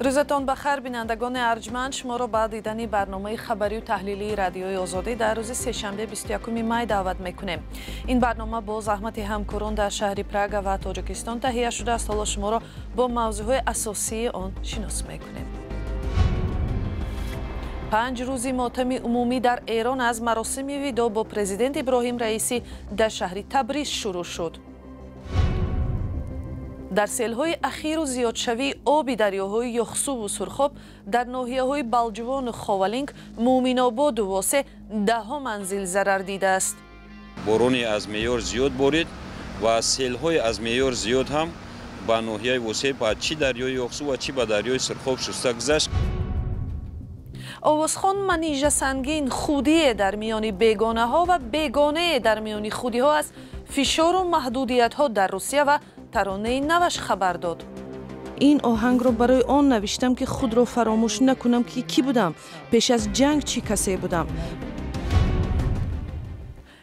روزتان بخیر بینندگان ارجمند، شما را به دیدن برنامه خبری و تحلیلی رادیوی آزادی در روز سه‌شنبه 21 می دعوت میکنیم. این برنامه با زحمت همکاران در شهر پراگ و تاجیکستان تهیه شده است. حالا شما را با موضوعات اساسی آن شناس میکنیم. 5 روزی ماتم عمومی در ایران از مراسم ویدو با پرزیدنت ابراهیم رئیسی در شهر تبریز شروع شد. در سیل‌های اخیر و زیادشوی آب دریاهای یخسو و سرخاب در ناحیه‌های بلجوان و خاولینگ، مومن‌آباد و واسه 10 منزل ضرر دیده است. بارانی از معیار زیاد بارید و سیل‌های از معیار زیاد هم به ناحیه واسه با چی دریای یخسو و چی به دریای سرخاب شسته گذشت. آوازخوان منیژه سنگین خودی در میان بیگانه ها و بیگانه در میان خودی ها از فشار و محدودیت ها در روسیه و ترانه نوش خبر داد. این آهنگ را برای آن نوشتم که خود را فراموش نکنم که کی بودم، پیش از جنگ چی کسی بودم.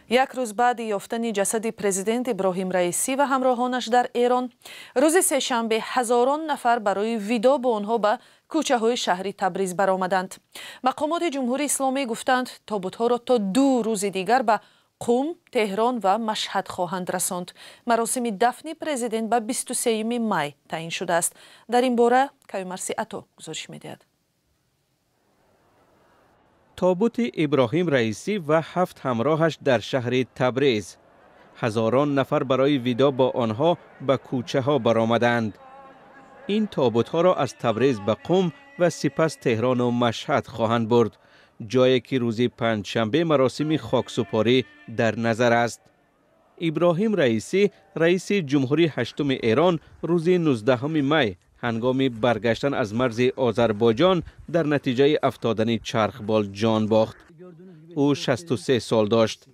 یک روز بعد یافتن جسد پرزیدنت ابراهیم رئیسی و همراهانش در ایران، روز سه‌شنبه هزاران نفر برای ویدا با آنها به کوچه های شهری تبریز برآمدند. مقامات جمهوری اسلامی گفتند تابوت‌ها را تا 2 روز دیگر به قم، تهران و مشهد خواهند رساند. مراسم دفن پرزیدنت به 23 می تعیین شده است. در این باره کیومرثی عطا گزارش می‌دهد. تابوت ابراهیم رئیسی و 7 همراهش در شهر تبریز. هزاران نفر برای ویدا با آنها به کوچه ها برآمدند. این تابوت ها را از تبریز به قم و سپس تهران و مشهد خواهند برد، جایی که روز پنجشنبه مراسم خاکسپاری در نظر است. ابراهیم رئیسی رئیس جمهوری 8 ایران روز 19 می هنگام برگشتن از مرز آذربایجان در نتیجه افتادن چرخبال جان باخت. او 63 سال داشت.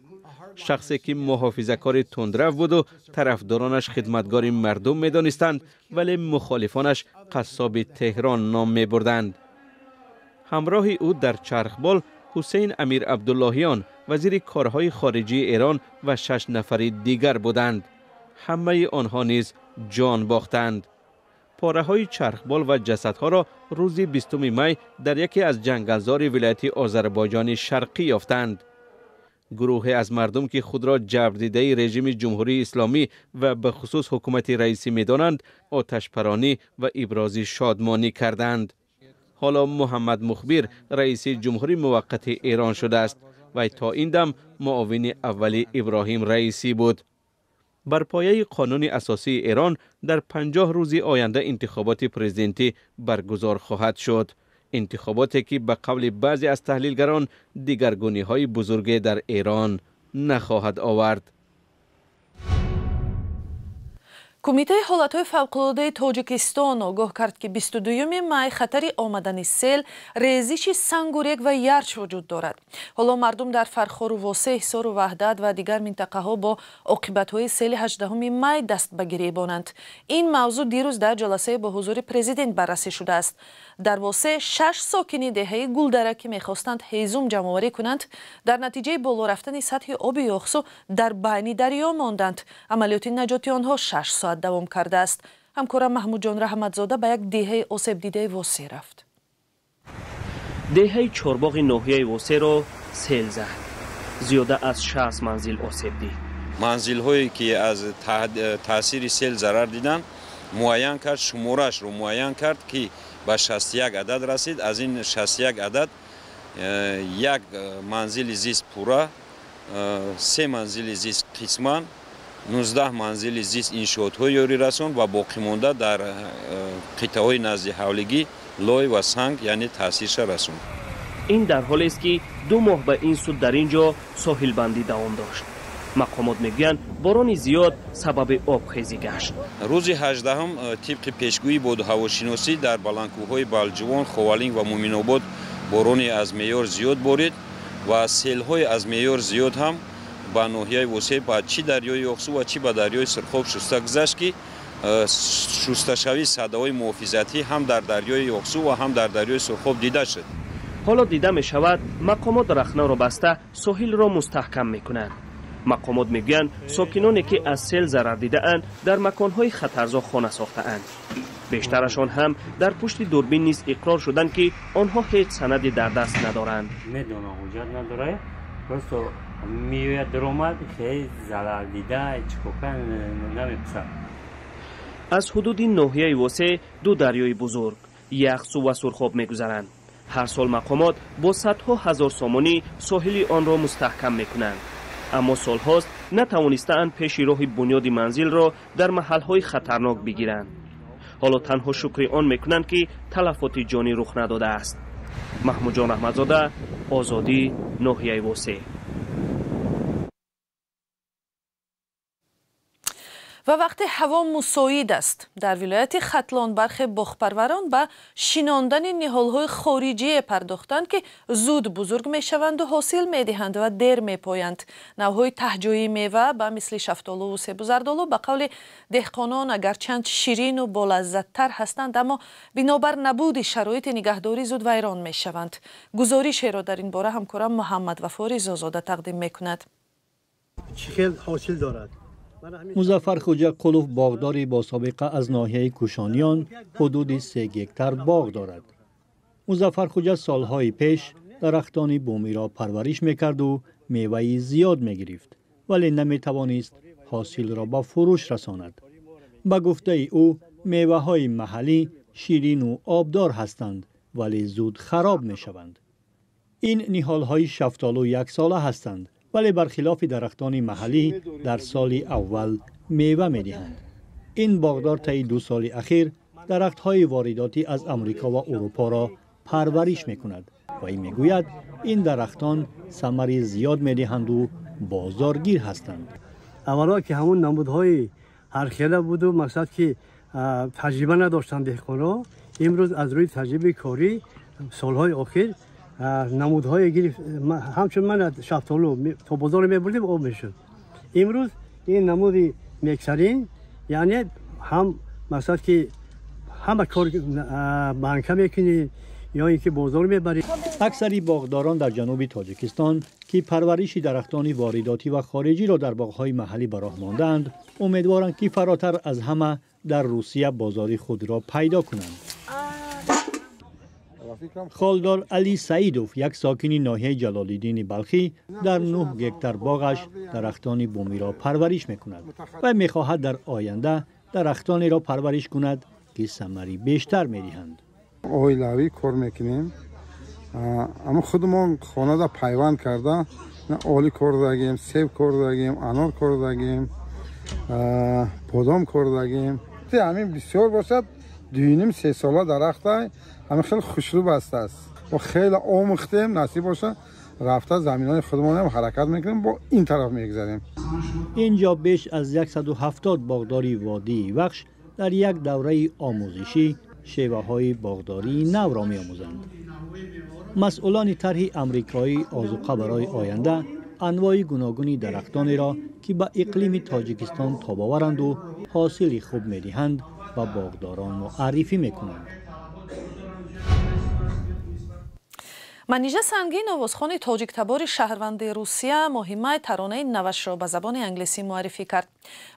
شخصی که محافظه‌کار تندرو بود و طرفدارانش خدمتگار مردم می‌دانستند، ولی مخالفانش قصاب تهران نام می‌بردند. همراه او در چرخبال حسین امیر عبداللهیان وزیر کارهای خارجی ایران و 6 نفر دیگر بودند. همه آنها نیز جان باختند. پاره‌های چرخبال و جسدها را روز 20 می در یکی از جنگلزار ولایت آذربایجان شرقی یافتند. گروهی از مردم که خود را جبردیده رژیم جمهوری اسلامی و به خصوص حکومت رئیسی می‌دانند، آتش‌پرانی و ابراز شادمانی کردند. حالا محمد مخبر رئیس جمهوری موقت ایران شده است و تا این دم معاون اول ابراهیم رئیسی بود. بر پایه قانون اساسی ایران در 50 روز آینده انتخابات پرزیدنتی برگزار خواهد شد. انتخاباتی که به قول بعضی از تحلیلگران دیگرگونی‌های بزرگی در ایران نخواهد آورد. کمیته حالتهای فوق‌العاده تاجیکستان آگاه کرد که 22 می خطر آمدن سیل، ریزش سنگ و ریگ و یرچ وجود دارد. حالا مردم در فرخار و واسه، حصار و وحدت و دیگر منطقه ها با عاقبت‌های سیل 18 می دست به گریبانند. این موضوع دیروز در جلسه با حضور پرزیدنت بررسی شده است. در واسه 6 ساکنی دهه گلدره که می‌خواستند هیزم جمع‌آوری کنند، در نتیجه بالا رفتن سطح آب یخسو در بین دریا ماندند. عملیات نجاتی آنها 6 ساعت دوام کرده است. همکارم محمود جان رحمتزاده به یک دهه آسیب دیده واسه رفت. دهه چارباغ ناحیه واسه را سیل زد. زیاده از 60 منزل آسیب دید. منزل هایی که از تاثیر سیل ضرر دیدن معین کرد، شمارش رو معین کرد که به 61 عدد رسید. از این 61 عدد یک منزل زیست پورا، 3 منزل زیست قسمان، 19 منزل زیست انشاءات های یاری رساند و باقی مانده در قطعه های نزد حولگی لای و سنگ یعنی تاثیرش رساند. این در حالی است که 2 ماه به این سود در اینجا ساحل بندی دوام داشت. مقامات میگویند باران زیاد سبب آبخیزی گشت. روز 18 طبق پیشگویی باد و هواشناسی در بلندکوه‌های بلجوان، خاولینگ و مومن‌آباد بارانی از معیار زیاد بارید و سیل‌های از معیار زیاد هم به ناحیه واسه با چی دریای یخسو و چی به دریای سرخاب شسته گذشت که شستشوی صداهای محافظتی هم در دریای یخسو و هم در دریای سرخاب دیده شد. حالا دیده می شود مقامات رخنه را بسته ساحل را مستحکم می کنند. مقامات میگویند ساکنانی که از سیل ضرر دیده‌اند در مکان‌های خطرزا خانه ساخته‌اند. بیشترشان هم در پشت دوربین نیز اقرار شدند که آنها هیچ سندی در دست ندارند. میدونم حجت نداره، просто میوید درآمد خیلی ضرر دیده چکوکن نمیپسند. از حدود ناحیه واسه دو دریای بزرگ یخسو و سرخاب میگذرند. هر سال مقامات با صدها هزار سامانی ساحل آن را مستحکم میکنند، اما سالهاست نتوانستند پیش راه بنیاد منزل را در محلهای خطرناک بگیرند. حالا تنها شکر آن میکنند که تلفات جانی رخ نداده است. محمود جان احمدزاده، آزادی، ناحیه واسه. و وقتی هوا مساعد است در ولایت ختلان برخی باغپروران به شیناندن نهال‌های خارجی پرداختند که زود بزرگ میشوند و حاصل میدهند و دیر میپایند. نوعهای تهجوی میوه به مثل شفتالو و سیب و زردالو به قول دهقانان اگرچند شیرین و بالذت‌تر هستند اما بنابر نبود شرایط نگهداری زود ویران میشوند. گزارشی را در این باره همکارم محمد وفا رضازاده تقدیم میکند. چه حاصل دارد؟ مظفر خوجا قلوف باغداری با سابقه از ناحیه کوشانیان حدود 3 هکتار باغ دارد. مظفر خوجا سالهای پیش درختان بومی را پرورش میکرد و میوه زیاد میگرفت، ولی نمیتوانست حاصل را به فروش رساند. به گفته او میوه های محلی شیرین و آبدار هستند ولی زود خراب میشوند. این نهال های شفتالو 1 ساله هستند ولی برخلاف درختان محلی در سال اول میوه میدهند. این باغدار طی 2 سال اخیر درخت‌های وارداتی از امریکا و اروپا را پرورش میکند و این میگوید این درختان ثمر زیاد میدهند و بازارگیر هستند. اولا که همون نمودهای هرخیله بود و مقصد که تجربه نداشتند دهقانا، امروز از روی تجربه کاری سالهای اخیر نمودهای گرفت. همچون من شفتالو تا بازار میبردیم آب میشد. امروز این نمود میکسرین، یعنی هم مقصد که همه کار بانکه میکنی یا اینکه بازار میبری. اکثری باغداران در جنوب تاجیکستان که پرورش درختان وارداتی و خارجی را در باغهای محلی به راه ماندند، امیدوارند که فراتر از همه در روسیه بازاری خود را پیدا کنند. خالدار علی سعیدوف، یک ساکن ناحیه جلال‌الدین بلخی، در 9 هکتار باغش درختان بومی را پرورش میکند و میخواهد در آینده درختانی را پرورش کند که ثمری بیشتر میدهند. اویلاوی کار میکنیم، اما خودمون خانه را پیوند کرده، آلی کار داریم، سیب کار داریم، انار کار داریم، بادام کار داریم. همین بسیار باشد 2.5-3 ساله درخت همه خیلی خوشرو بسته است و خیلی آموختیم. نصیب باشه رفته زمینای خودمون هم حرکت میکنیم، با این طرف میگذاریم. اینجا بیش از 170 باغداری وادی وخش در یک دوره آموزشی شیوه های باغداری نو را می‌آموزند. مسئولان طرح آمریکایی آذوقه برای آینده انواع گوناگونی درختانی را که به اقلیم تاجیکستان تاب‌آورند و حاصل خوب می‌دهند و باغداران معرفی می‌کنند. منیژه سنگین، آوازخوان تاجیک تبار شهروند روسیه، مهمه ترانه نوش را به زبان انگلیسی معرفی کرد.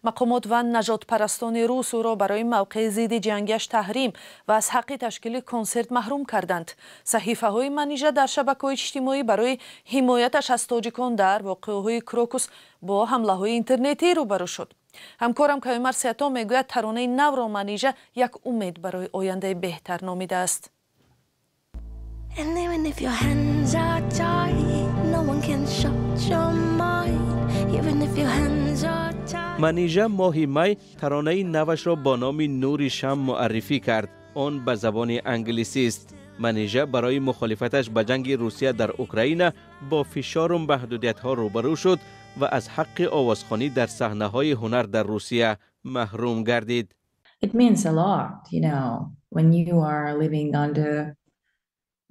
مقامات و نجات پرستان روس او را برای موقع ضد جنگش تحریم و از حق تشکیل کنسرت محروم کردند. صحیفه های منیژه در شبکه‌های اجتماعی برای حمایتش از تاجیکان در واقعه‌های کروکوس با حمله های اینترنتی روبرو شد. همکارم کایمر سیاتا میگوید ترانه نو را منیژه یک امید برای آینده بهتر نامیده است. And even if your hands are tied, no one can shut your mind. Even if your hands are tied. منیژه ماه می ترانه نوش را با نام نور شم معرفی کرد. آن به زبان انگلیسی است. منیژه برای مخالفتش به جنگ روسیه در اوکراین با فشار و محدودیت‌ها روبرو شد و از حق آوازخوانی در صحنه‌های هنر در روسیه محروم گردید. It means a lot, when you are living under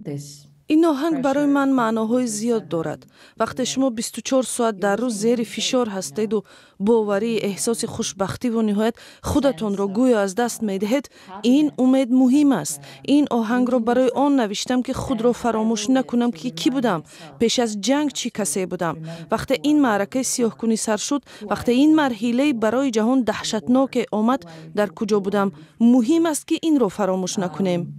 this این آهنگ برای من معناهای زیاد دارد. وقتی شما 24 ساعت در روز زیر فشار هستید و باوری احساس خوشبختی و نهایت خودتان را گویا از دست می‌دهید، این امید مهم است. این آهنگ را برای آن نوشتم که خود را فراموش نکنم که کی بودم، پیش از جنگ چی کسی بودم. وقتی این معرکه سیاه‌کنی سر شد، وقتی این مرحله برای جهان دهشتناک آمد، در کجا بودم؟ مهم است که این را فراموش نکنیم.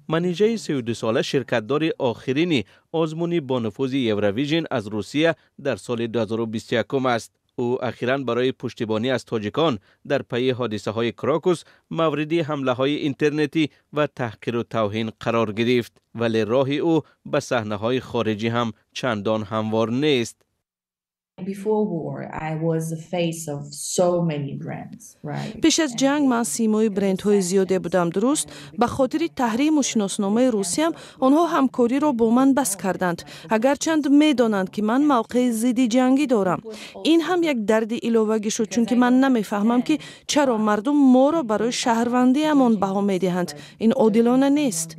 منیژه 32 ساله شرکتدار آخرین آزمون با نفوذ یورویژن از روسیه در سال 2021 است. او اخیراً برای پشتیبانی از تاجیکان در پی حادثه های کراکوس مورد حمله های اینترنتی و تحقیر و توهین قرار گرفت، ولی راه او به صحنه های خارجی هم چندان هموار نیست. پیش از جنگ من سیمای برندهای زیاده بودم. درست به خاطر تحریم و شناسنامه روسیه آنها همکاری را با من بس کردند، اگرچند میدانند که من موقع ضد جنگی دارم. این هم یک درد علاوه شد، چون که من نمیفهمم که چرا مردم ما را برای شهروندی امان بها میدهند. این عادلانه نیست.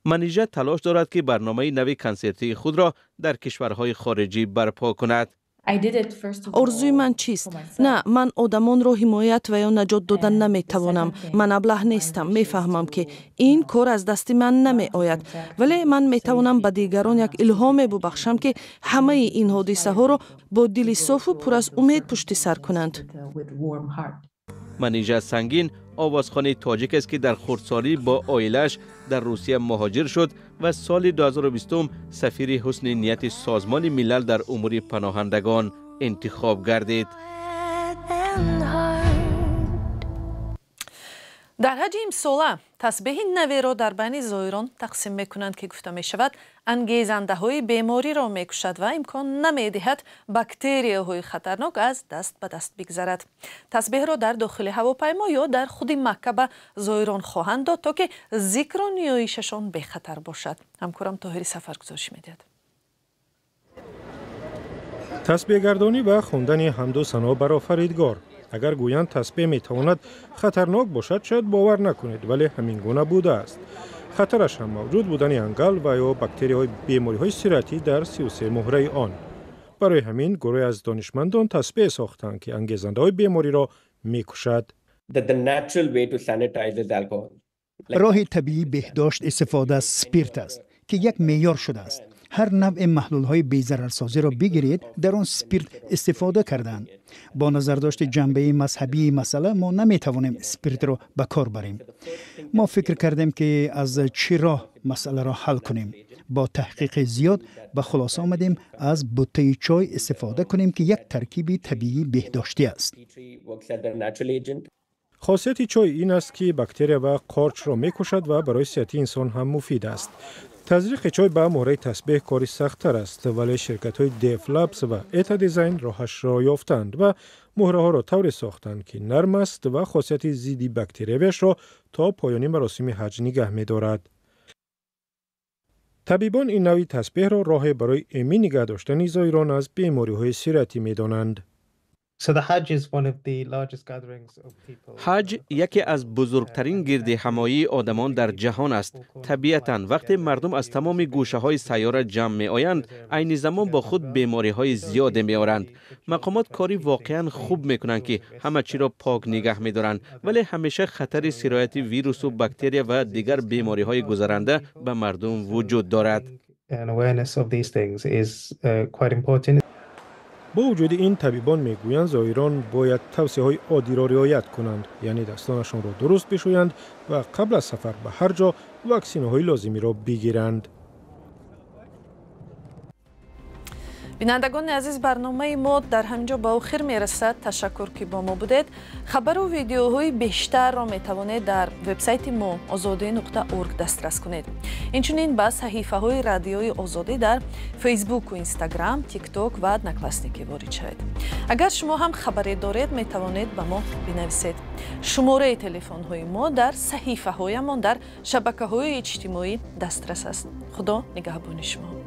منیژه تلاش دارد که برنامه نوی کنسرتی خود را در کشورهای خارجی برپا کند. آرزوی من چیست؟ نه، من آدمان را حمایت و یا نجات دادن نمیتوانم. من ابله نیستم. میفهمم که این کار از دست من نمی آید، ولی من میتوانم به دیگران یک الهام ببخشم که همه این حادثه ها را با دل صاف و پر از امید پشت سر کنند. منیژه سنگین آوازخوان تاجیک است که در خردسالی با عائله‌اش در روسیه مهاجر شد و سال 2020 سفیر حسن نیت سازمان ملل در امور پناهندگان انتخاب گردید. در حج امساله تسبیح نوی را در بین زائران تقسیم میکنند که گفته می شود انگیزنده های بیماری را میکشد و امکان نمیدهد باکتریاهای خطرناک از دست به دست بگذرد. تسبیح را در داخل هواپیما یا در خود مکه به زائران خواهند داد تا که ذکر و نیایششان به خطر باشد. همکارم طاهری سفر گزارش میدهد. تسبیح گردانی و خواندن حمد و ثنا بر آفریدگار. اگر گویند تسبیح میتواند خطرناک باشد شاید باور نکنید، ولی همین گونه بوده است. خطرش هم موجود بودن انگل و یا باکتری های بیماری های سیرتی در 33 مهره آن. برای همین گروه از دانشمندان تسبیح ساختند که انگیزنده های بیماری را میکشد. راه طبیعی بهداشت استفاده از اسپریت است که یک معیار شده است. هر نوع محلول های بی‌ضررسازی را بگیرید، در آن اسپریت استفاده کردند. با نظر داشت جنبه مذهبی مسئله ما نمیتوانیم اسپریت را به کار بریم. ما فکر کردیم که از چه راه مسئله را حل کنیم. با تحقیق زیاد به خلاصه آمدیم از بوته چای استفاده کنیم که یک ترکیب طبیعی بهداشتی است. خاصیت چای این است که باکتری و قارچ را میکشد و برای صحت انسان هم مفید است. تزریق چای به مهره تسبیح کاری سخت‌تر است، ولی شرکت‌های دیف لابس و ایتا دیزاین راهش را یافتند و مهره ها را طوری ساختند که نرم است و خاصیت ضد باکتریایش را تا پایان مراسم حج نگه می‌دارد. طبیبان این نوع تسبیح را راه برای امن نگه داشتن زائران از بیماری‌های سیرتی می‌دانند. حج یکی از بزرگترین گرد همایی آدمان در جهان است. طبیعتاً وقتی مردم از تمام گوشه های سیاره جمع می آیند، عین زمان با خود بیماری های زیاد می آورند. مقامات کاری واقعاً خوب می کنند که همه چی را پاک نگه می دارند، ولی همیشه خطر سرایت ویروس و باکتری و دیگر بیماری های گذرنده به مردم وجود دارد. با وجود این طبیبان میگویند زائران باید توصیه‌های عادی را رعایت کنند، یعنی دستانشان را درست بشویند و قبل از سفر به هر جا واکسین‌های لازمی را بگیرند. بینندگان عزیز، برنامه ما در همینجا به آخر میرسد. تشکر که با ما بودید. خبر و ویدیوهای بیشتر را میتوانید در وبسایت ما azadi.org دسترس کنید. اینچنین به صحیفه های رادیوی آزادی در فیسبوک و اینستاگرام، تیک تاک و نکلاسنیکی وارد شوید. اگر شما هم خبری دارید میتوانید به ما بنویسید. شماره تلفن های ما در صحیفه هایمان در شبکه های اجتماعی دسترس است. خدا نگهبان شما.